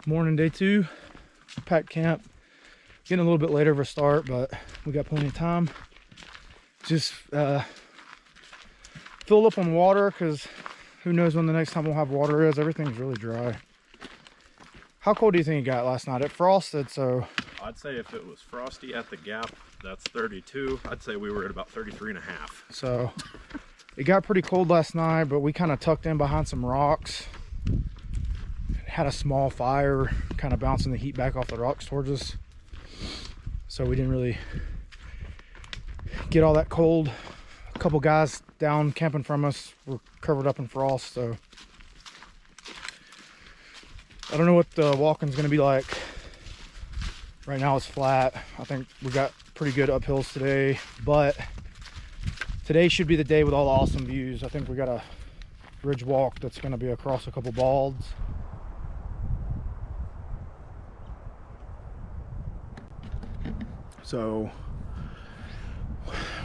Morning, day 2, packed camp. Getting a little bit later of a start, but we got plenty of time. Just filled up on water because who knows when the next time we'll have water is. Everything's really dry. How cold do you think it got last night? It frosted, so... I'd say if it was frosty at the gap, that's 32. I'd say we were at about 33 and a half. So it got pretty cold last night, but we kind of tucked in behind some rocks. Had a small fire, kind of bouncing the heat back off the rocks towards us. So we didn't really get all that cold. A couple guys down camping from us were covered up in frost, so I don't know what the walking's gonna be like. Right now it's flat. I think we got pretty good uphills today, but today should be the day with all the awesome views. I think we got a ridge walk that's gonna be across a couple balds. So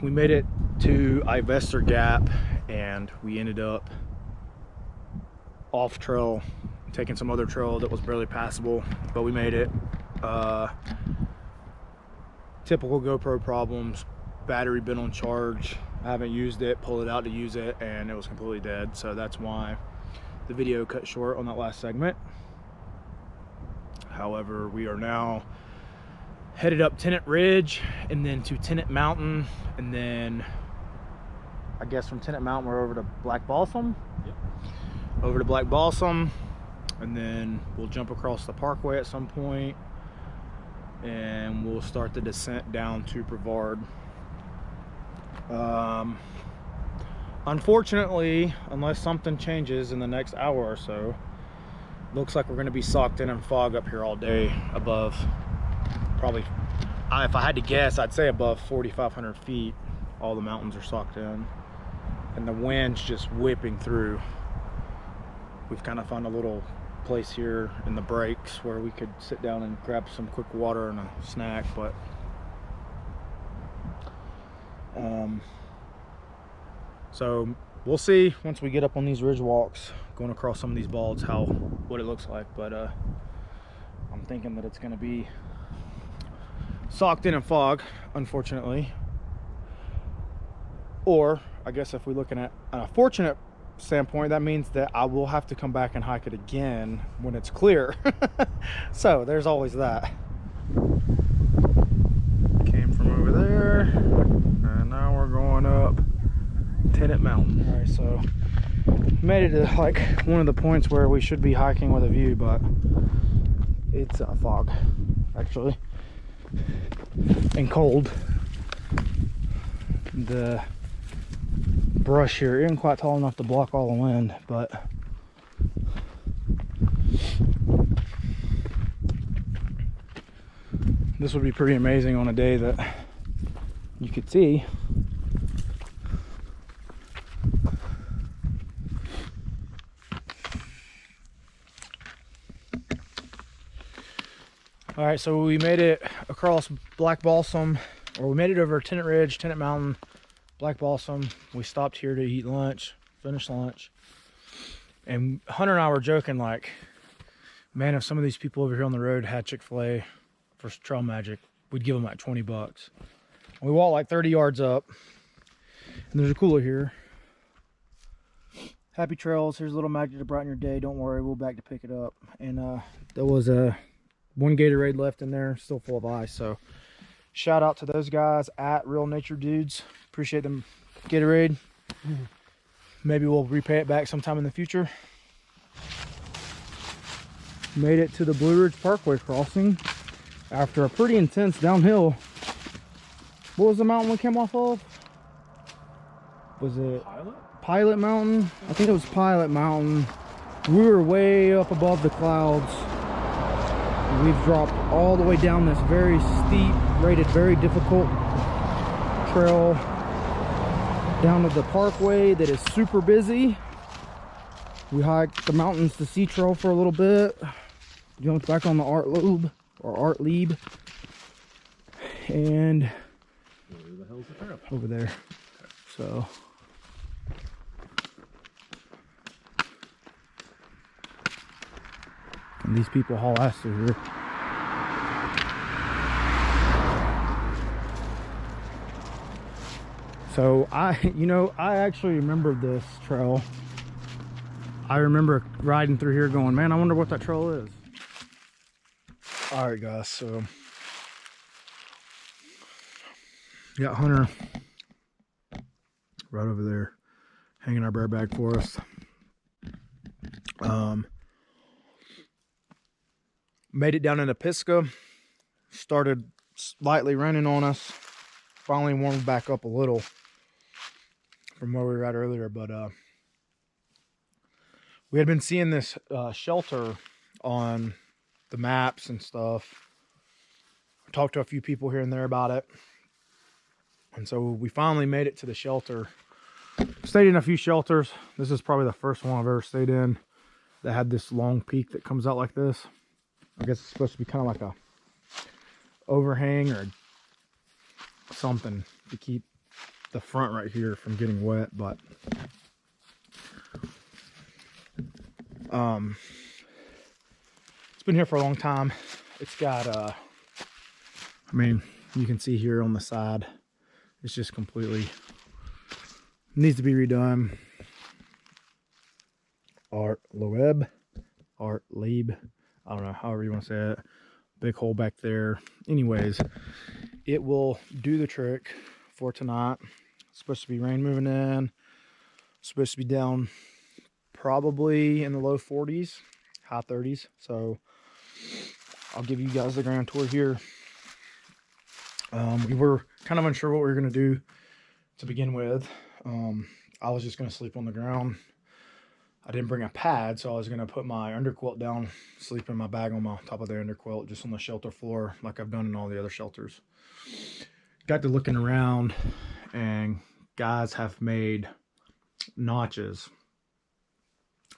we made it to Ivester Gap and we ended up off trail, taking some other trail that was barely passable, but we made it. Typical GoPro problems, battery been on charge. I haven't used it, pulled it out to use it, and it was completely dead. So that's why the video cut short on that last segment. However, we are now headed up Tennant Ridge and then to Tennant Mountain, and then I guess from Tennant Mountain we're over to Black Balsam. Yep. Over to Black Balsam, and then we'll jump across the parkway at some point and we'll start the descent down to Brevard. Unfortunately, unless something changes in the next hour or so, looks like we're going to be socked in fog up here all day above, probably, if I had to guess, I'd say above 4,500 feet. All the mountains are socked in and the wind's just whipping through. We've kind of found a little place here in the breaks where we could sit down and grab some quick water and a snack, but so we'll see once we get up on these ridge walks going across some of these balds what it looks like. But I'm thinking that it's going to be socked in fog, unfortunately, or I guess if we're looking at a fortunate standpoint, that means that I will have to come back and hike it again when it's clear. So there's always that. Came from over there and now we're going up Tennant Mountain. All right, so made it to like one of the points where we should be hiking with a view, but it's fog actually and cold. The brush here isn't quite tall enough to block all the wind, but this would be pretty amazing on a day that you could see. All right, so we made it across Black Balsam, or we made it over Tennant Ridge, Tennant Mountain, Black Balsam. We stopped here to eat lunch, finish lunch, and Hunter and I were joking like, man, if some of these people over here on the road had Chick-fil-A for Trail Magic, we'd give them like 20 bucks. We walked like 30 yards up, and there's a cooler here. Happy trails. Here's a little magic to brighten your day. Don't worry, we'll back to pick it up. And there was one Gatorade left in there, still full of ice. So shout out to those guys at Real Nature Dudes. Appreciate them Gatorade. Maybe we'll repay it back sometime in the future. Made it to the Blue Ridge Parkway crossing after a pretty intense downhill. What was the mountain we came off of? Was it Pilot Mountain? I think it was Pilot Mountain. We were way up above the clouds. We've dropped all the way down this very steep, rated very difficult trail down to the parkway that is super busy. We hiked the mountains to Sea Trail for a little bit, jumped back on the Art Loeb or Art Loeb, and where the hell's the trail? Over there. So And these people haul ass through here. So I actually remember this trail. I remember riding through here going, man, I wonder what that trail is. All right, guys, so got Hunter right over there hanging our bear bag for us. Made it down into Pisgah. Started slightly raining on us. Finally warmed back up a little from where we were at earlier, but we had been seeing this shelter on the maps and stuff. I talked to a few people here and there about it, and so we finally made it to the shelter. Stayed in a few shelters. This is probably the first one I've ever stayed in that had this long peak that comes out like this. I guess it's supposed to be kind of like a overhang or something to keep the front right here from getting wet, but it's been here for a long time. It's got I mean, you can see here on the side, it's just completely needs to be redone. Art Loeb, Art Loeb, I don't know, however you want to say it. Big hole back there. Anyways, it will do the trick for tonight. It's supposed to be rain moving in. It's supposed to be down probably in the low 40s, high 30s. So I'll give you guys the grand tour here. We were kind of unsure what we were going to do to begin with. I was just going to sleep on the ground. I didn't bring a pad, so I was going to put my underquilt down, sleep in my bag on my top of the underquilt, just on the shelter floor like I've done in all the other shelters. Got to looking around, and guys have made notches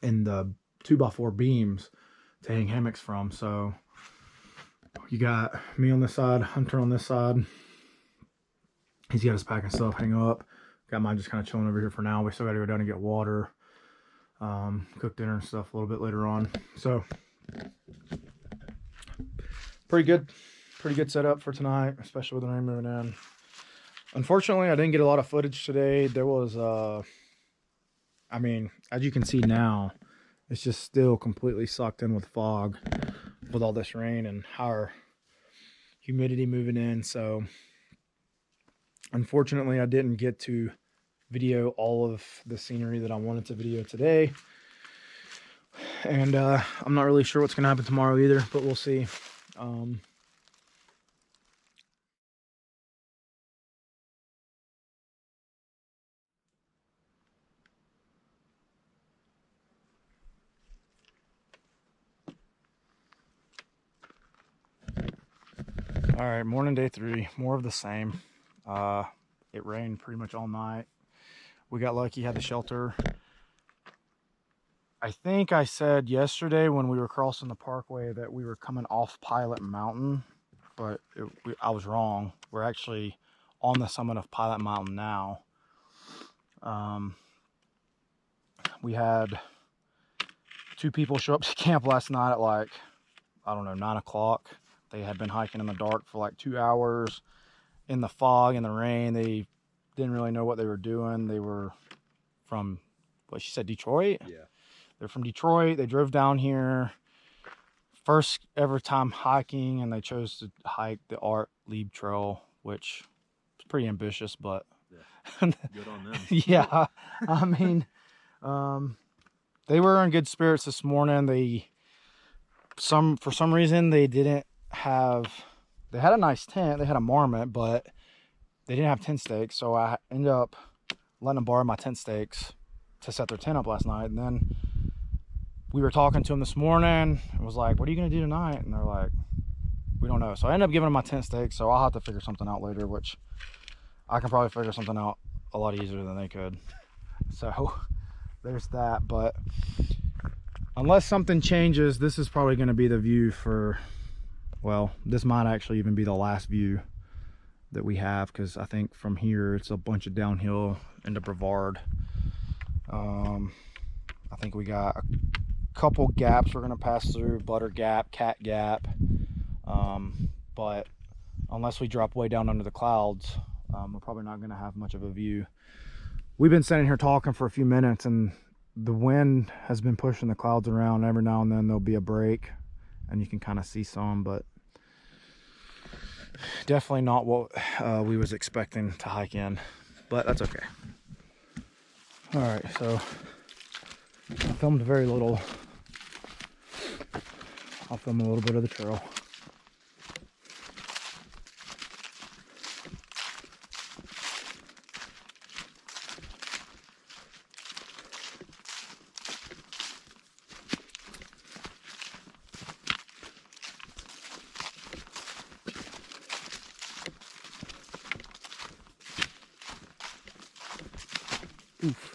in the 2x4 beams to hang hammocks from. So you got me on this side, Hunter on this side. He's got his packing stuff hang up. Got mine just kind of chilling over here for now. We still got to go down and get water. Cook dinner and stuff a little bit later on. So pretty good setup for tonight, especially with the rain moving in. Unfortunately, I didn't get a lot of footage today. There was I mean, as you can see now, it's just still completely sucked in with fog with all this rain and our humidity moving in. So unfortunately, I didn't get to video all of the scenery that I wanted to video today, and I'm not really sure what's gonna happen tomorrow either, but we'll see. All right, morning day 3, more of the same. It rained pretty much all night. We got lucky, had the shelter. I think I said yesterday when we were crossing the parkway that we were coming off Pilot Mountain, but I was wrong. We're actually on the summit of Pilot Mountain now. We had 2 people show up to camp last night at like, I don't know, 9 o'clock. They had been hiking in the dark for like 2 hours in the fog and the rain. They didn't really know what they were doing. They were from, what she said, Detroit? Yeah. They're from Detroit. They drove down here. First ever time hiking, and they chose to hike the Art Loeb trail, which is pretty ambitious, but yeah. Good on them. Yeah. I mean, they were in good spirits this morning. For some reason, they didn't have, they had a nice tent. They had a marmot, but they didn't have tent stakes. So I ended up letting them borrow my tent stakes to set their tent up last night. And then we were talking to them this morning. It was like, what are you going to do tonight? And they're like, we don't know. So I ended up giving them my tent stakes. So I'll have to figure something out later, which I can probably figure something out a lot easier than they could. So there's that. But unless something changes, this is probably going to be the view for, well, this might actually even be the last view that we have, because I think from here it's a bunch of downhill into Brevard. I think we got couple gaps we're gonna pass through, Butter Gap, Cat Gap, but unless we drop way down under the clouds, we're probably not gonna have much of a view. We've been sitting here talking for a few minutes, and the wind has been pushing the clouds around. Every now and then there'll be a break and you can kind of see some, but definitely not what we was expecting to hike in, but that's okay. All right, so I filmed very little. I'll film a little bit of the trail. Oof.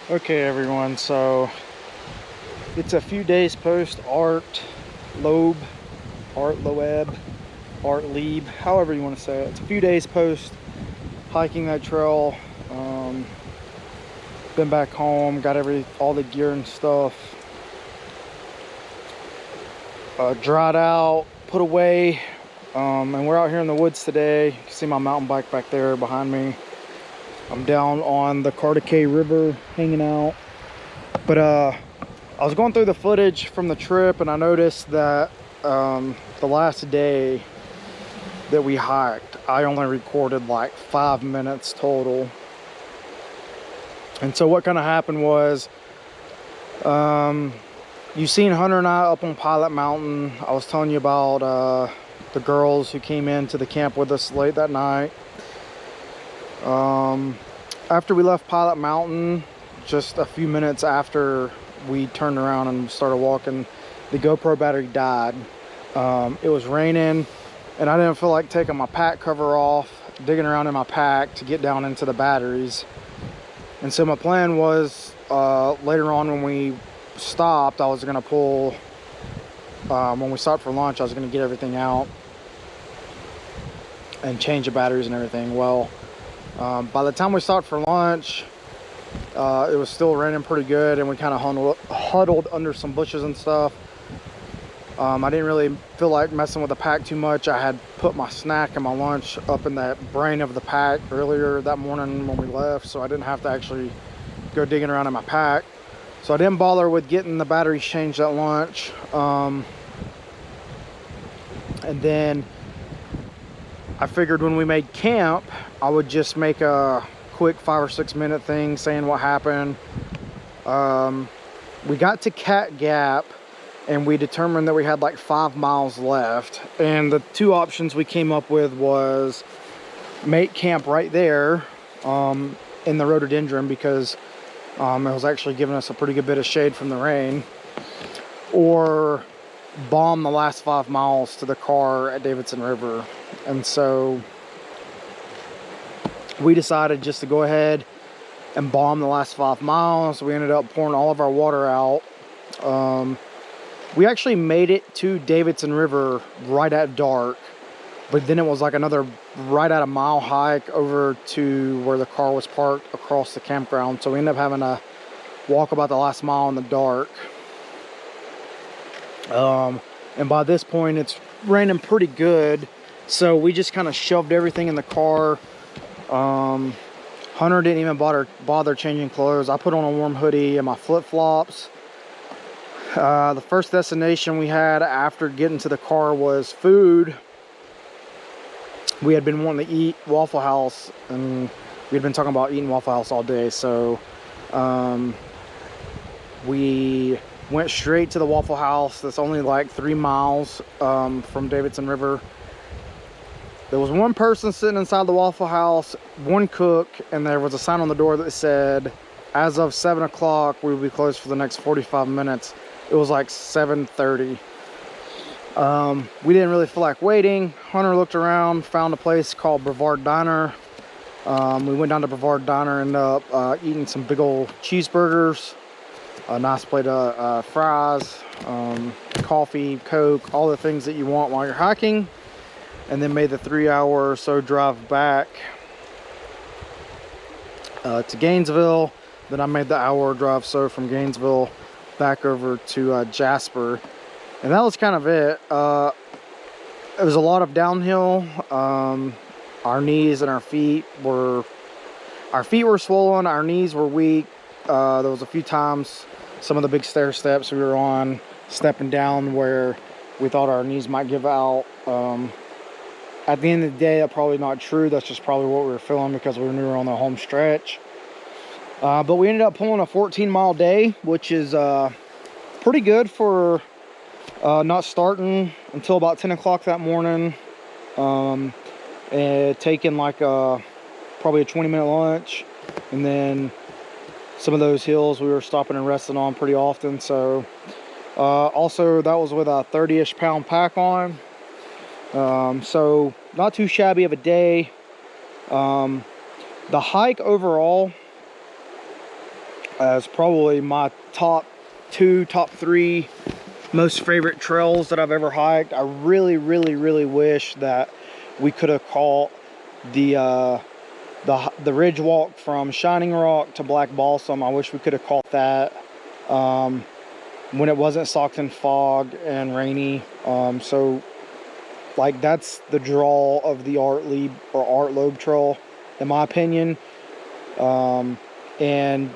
Okay everyone, so it's a few days post Art Loeb, Art Loeb, Art Loeb, however you want to say it. It's a few days post hiking that trail. Been back home, got all the gear and stuff dried out, put away, and we're out here in the woods today. You can see my mountain bike back there behind me. I'm down on the Cartacay River hanging out. But I was going through the footage from the trip, and I noticed that the last day that we hiked, I only recorded like 5 minutes total. And so what kind of happened was, you seen Hunter and I up on Pilot Mountain. I was telling you about the girls who came into the camp with us late that night. After we left Pilot Mountain, just a few minutes after we turned around and started walking, the GoPro battery died. It was raining, and I didn't feel like taking my pack cover off, digging around in my pack to get down into the batteries. And so my plan was, later on when we stopped, I was gonna pull, when we stopped for lunch, I was gonna get everything out and change the batteries and everything. Well, by the time we stopped for lunch, it was still raining pretty good, and we kind of huddled under some bushes and stuff. I didn't really feel like messing with the pack too much. I had put my snack and my lunch up in that brain of the pack earlier that morning when we left, so I didn't have to actually go digging around in my pack. So I didn't bother with getting the batteries changed at lunch. And then I figured when we made camp, I would just make a quick 5 or 6 minute thing saying what happened. We got to Cat Gap, and we determined that we had like 5 miles left. And the two options we came up with was make camp right there in the rhododendron, because it was actually giving us a pretty good bit of shade from the rain, or bomb the last 5 miles to the car at Davidson River. And so we decided just to go ahead and bomb the last 5 miles. We ended up pouring all of our water out. We actually made it to Davidson River right at dark, but then it was like another right at a mile hike over to where the car was parked across the campground. So we ended up having to walk about the last mile in the dark. And by this point it's raining pretty good, so we just kind of shoved everything in the car. Hunter didn't even bother changing clothes. I put on a warm hoodie and my flip-flops. The first destination we had after getting to the car was food. We had been wanting to eat Waffle House, and we had been talking about eating Waffle House all day, so we went straight to the Waffle House. That's only like 3 miles from Davidson River. There was one person sitting inside the Waffle House, one cook, and there was a sign on the door that said, as of 7 o'clock, we will be closed for the next 45 minutes. It was like 7:30. We didn't really feel like waiting. Hunter looked around, found a place called Brevard Diner. We went down to Brevard Diner and ended up eating some big old cheeseburgers, a nice plate of fries, coffee, Coke, all the things that you want while you're hiking. And then made the 3-hour or so drive back to Gainesville. Then I made the hour drive so from Gainesville back over to Jasper. And that was kind of it. It was a lot of downhill. Our knees and our feet were swollen, our knees were weak. There was a few times, some of the big stair steps we were on, stepping down where we thought our knees might give out. At the end of the day, that's probably not true. That's just probably what we were feeling because we were on the home stretch. But we ended up pulling a 14-mile day, which is pretty good for not starting until about 10 o'clock that morning. And taking like probably a 20-minute lunch. And then some of those hills we were stopping and resting on pretty often. So also that was with a 30-ish pound pack on. So not too shabby of a day. The hike overall is probably my top 3 most favorite trails that I've ever hiked. I really wish that we could have caught the ridge walk from Shining Rock to Black Balsam. I wish we could have caught that when it wasn't socked in fog and rainy. So like that's the draw of the Art Loeb trail, in my opinion. And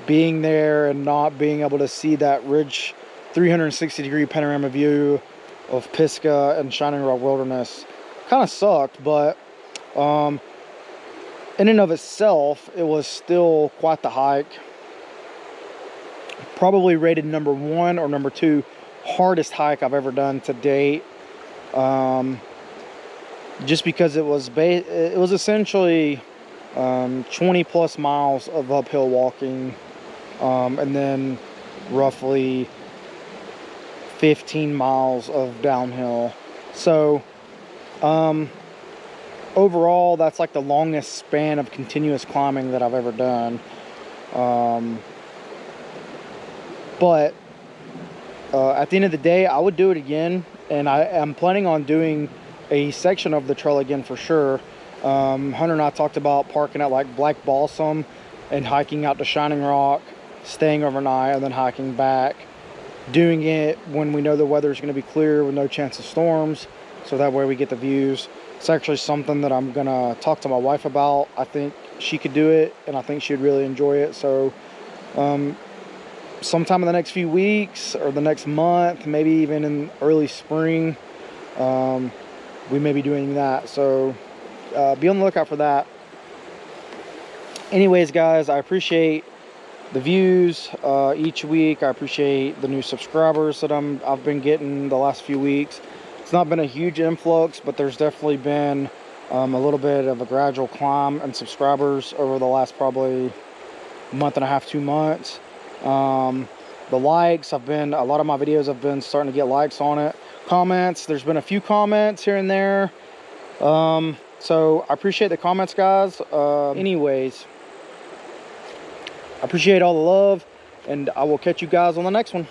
being there and not being able to see that ridge 360-degree panorama view of Pisgah and Shining Rock Wilderness kind of sucked, but in and of itself, it was still quite the hike. Probably rated number 1 or number 2 hardest hike I've ever done to date. Just because it was essentially 20 plus miles of uphill walking, and then roughly 15 miles of downhill. So overall, that's like the longest span of continuous climbing that I've ever done. But at the end of the day, I would do it again, and I am planning on doing a section of the trail again for sure. Hunter and I talked about parking at like Black Balsam and hiking out to Shining Rock, staying overnight, and then hiking back. Doing it when we know the weather is going to be clear with no chance of storms, so that way we get the views. It's actually something that I'm gonna talk to my wife about. I think she could do it, and I think she'd really enjoy it. So sometime in the next few weeks or the next month, maybe even in early spring, we may be doing that. So be on the lookout for that. Anyways, guys, I appreciate the views each week. I appreciate the new subscribers that I've been getting the last few weeks. It's not been a huge influx, but there's definitely been a little bit of a gradual climb in subscribers over the last probably month and a half, 2 months. The likes, a lot of my videos have been starting to get likes on it. Comments, there's been a few comments here and there. So I appreciate the comments, guys. Anyways, I appreciate all the love, and I will catch you guys on the next one.